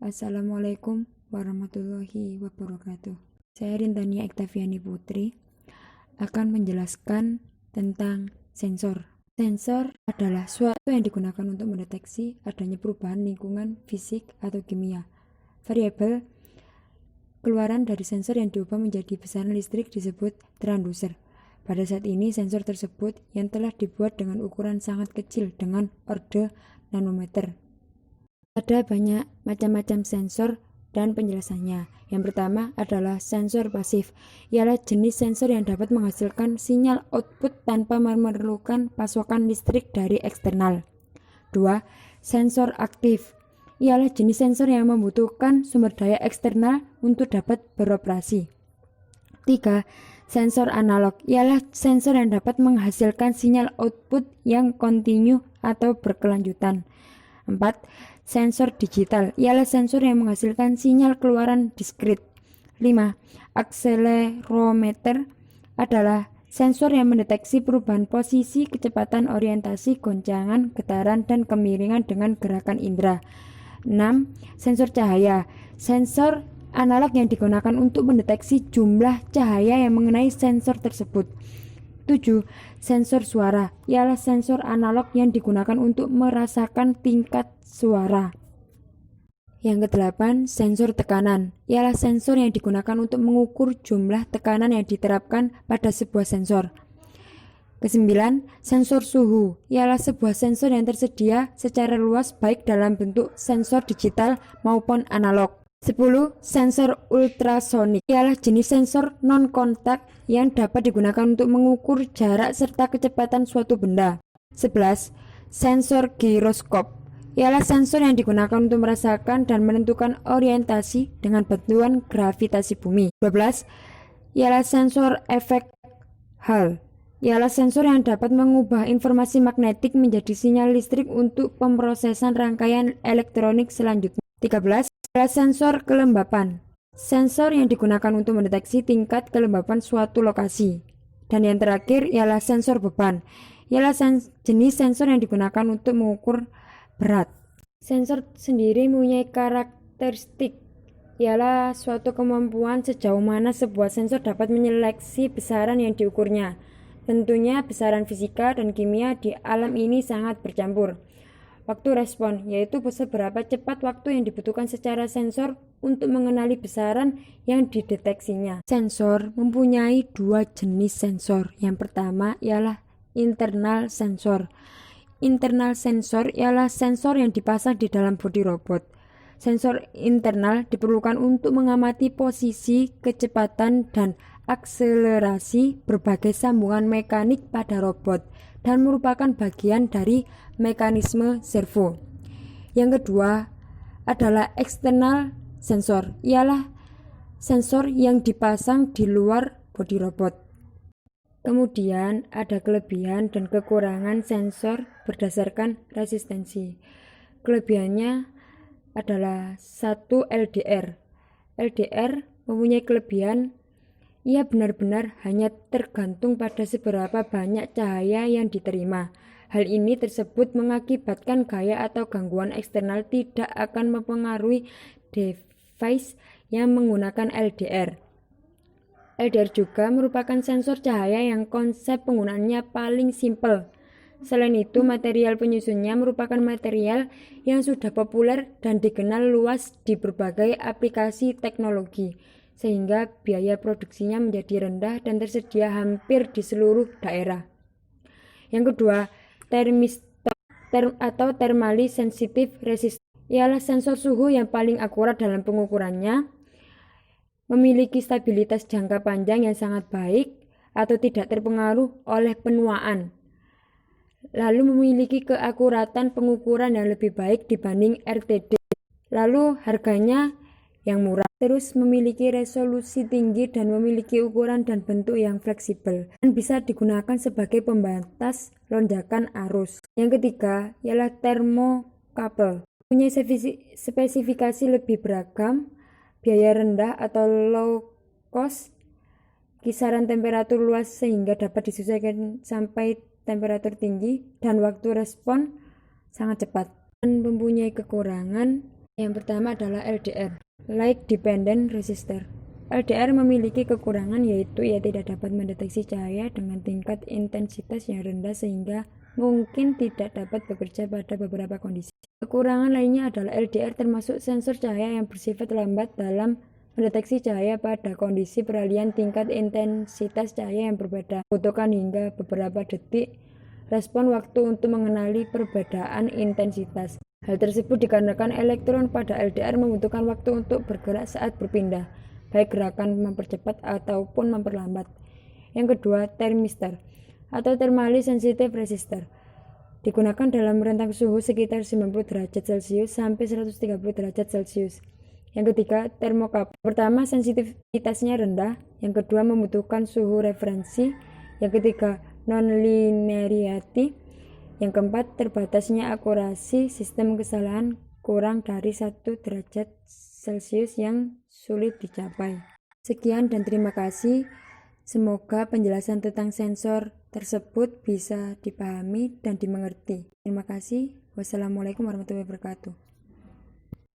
Assalamualaikum warahmatullahi wabarakatuh. Saya Rintania Ektaviani Putri akan menjelaskan tentang sensor. Sensor adalah suatu yang digunakan untuk mendeteksi adanya perubahan lingkungan fisik atau kimia. Variabel keluaran dari sensor yang diubah menjadi besaran listrik disebut transducer. Pada saat ini, sensor tersebut yang telah dibuat dengan ukuran sangat kecil dengan orde nanometer. Ada banyak macam-macam sensor dan penjelasannya. Yang pertama adalah sensor pasif, ialah jenis sensor yang dapat menghasilkan sinyal output tanpa memerlukan pasokan listrik dari eksternal. 2. Sensor aktif, ialah jenis sensor yang membutuhkan sumber daya eksternal untuk dapat beroperasi. 3. Sensor analog, ialah sensor yang dapat menghasilkan sinyal output yang kontinu atau berkelanjutan. 4. Sensor digital, ialah sensor yang menghasilkan sinyal keluaran diskrit. 5. Akselerometer adalah sensor yang mendeteksi perubahan posisi, kecepatan, orientasi, goncangan, getaran, dan kemiringan dengan gerakan indera. 6. Sensor cahaya, sensor analog yang digunakan untuk mendeteksi jumlah cahaya yang mengenai sensor tersebut. 7. Sensor suara, ialah sensor analog yang digunakan untuk merasakan tingkat suara. Yang ke-8, sensor tekanan, ialah sensor yang digunakan untuk mengukur jumlah tekanan yang diterapkan pada sebuah sensor. Ke-9, sensor suhu, ialah sebuah sensor yang tersedia secara luas baik dalam bentuk sensor digital maupun analog. 10. Sensor ultrasonik, ialah jenis sensor non-kontak yang dapat digunakan untuk mengukur jarak serta kecepatan suatu benda. 11. Sensor giroskop, ialah sensor yang digunakan untuk merasakan dan menentukan orientasi dengan bantuan gravitasi bumi. 12. Ialah sensor efek Hall, ialah sensor yang dapat mengubah informasi magnetik menjadi sinyal listrik untuk pemrosesan rangkaian elektronik selanjutnya. 13. Sensor kelembapan, sensor yang digunakan untuk mendeteksi tingkat kelembapan suatu lokasi. Dan yang terakhir ialah sensor beban, ialah jenis sensor yang digunakan untuk mengukur berat. Sensor sendiri mempunyai karakteristik, ialah suatu kemampuan sejauh mana sebuah sensor dapat menyeleksi besaran yang diukurnya. Tentunya besaran fisika dan kimia di alam ini sangat bercampur. Waktu respon, yaitu seberapa cepat waktu yang dibutuhkan secara sensor untuk mengenali besaran yang dideteksinya. Sensor mempunyai dua jenis sensor. Yang pertama ialah internal sensor. Internal sensor ialah sensor yang dipasang di dalam bodi robot. Sensor internal diperlukan untuk mengamati posisi, kecepatan, dan akselerasi berbagai sambungan mekanik pada robot dan merupakan bagian dari mekanisme servo. Yang kedua adalah eksternal sensor, ialah sensor yang dipasang di luar bodi robot. Kemudian ada kelebihan dan kekurangan sensor berdasarkan resistensi. Kelebihannya adalah 1. LDR. LDR mempunyai kelebihan, ia benar-benar hanya tergantung pada seberapa banyak cahaya yang diterima. Hal ini tersebut mengakibatkan gaya atau gangguan eksternal tidak akan mempengaruhi device yang menggunakan LDR. LDR juga merupakan sensor cahaya yang konsep penggunaannya paling simpel. Selain itu, material penyusunnya merupakan material yang sudah populer dan dikenal luas di berbagai aplikasi teknologi, sehingga biaya produksinya menjadi rendah dan tersedia hampir di seluruh daerah. Yang kedua, termistor atau thermally sensitive resistor, ialah sensor suhu yang paling akurat dalam pengukurannya, memiliki stabilitas jangka panjang yang sangat baik atau tidak terpengaruh oleh penuaan, lalu memiliki keakuratan pengukuran yang lebih baik dibanding RTD, lalu harganya yang murah, terus memiliki resolusi tinggi dan memiliki ukuran dan bentuk yang fleksibel dan bisa digunakan sebagai pembatas lonjakan arus. Yang ketiga ialah thermocouple, punya spesifikasi lebih beragam, biaya rendah atau low cost, kisaran temperatur luas sehingga dapat disesuaikan sampai temperatur tinggi, dan waktu respon sangat cepat. Dan mempunyai kekurangan Yang pertama adalah LDR, Light Dependent Resistor. LDR memiliki kekurangan yaitu ia tidak dapat mendeteksi cahaya dengan tingkat intensitas yang rendah sehingga mungkin tidak dapat bekerja pada beberapa kondisi. Kekurangan lainnya adalah LDR termasuk sensor cahaya yang bersifat lambat dalam mendeteksi cahaya pada kondisi peralihan tingkat intensitas cahaya yang berbeda, membutuhkan hingga beberapa detik respon waktu untuk mengenali perbedaan intensitas. Hal tersebut dikarenakan elektron pada LDR membutuhkan waktu untuk bergerak saat berpindah, baik gerakan mempercepat ataupun memperlambat. Yang kedua, termistor atau thermally sensitive resistor. Digunakan dalam rentang suhu sekitar 90 derajat Celcius sampai 130 derajat Celcius. Yang ketiga, termokapel. Pertama, sensitivitasnya rendah. Yang kedua, membutuhkan suhu referensi. Yang ketiga, non-linearity. Yang keempat, terbatasnya akurasi sistem kesalahan kurang dari 1 derajat Celcius yang sulit dicapai. Sekian dan terima kasih. Semoga penjelasan tentang sensor tersebut bisa dipahami dan dimengerti. Terima kasih. Wassalamualaikum warahmatullahi wabarakatuh.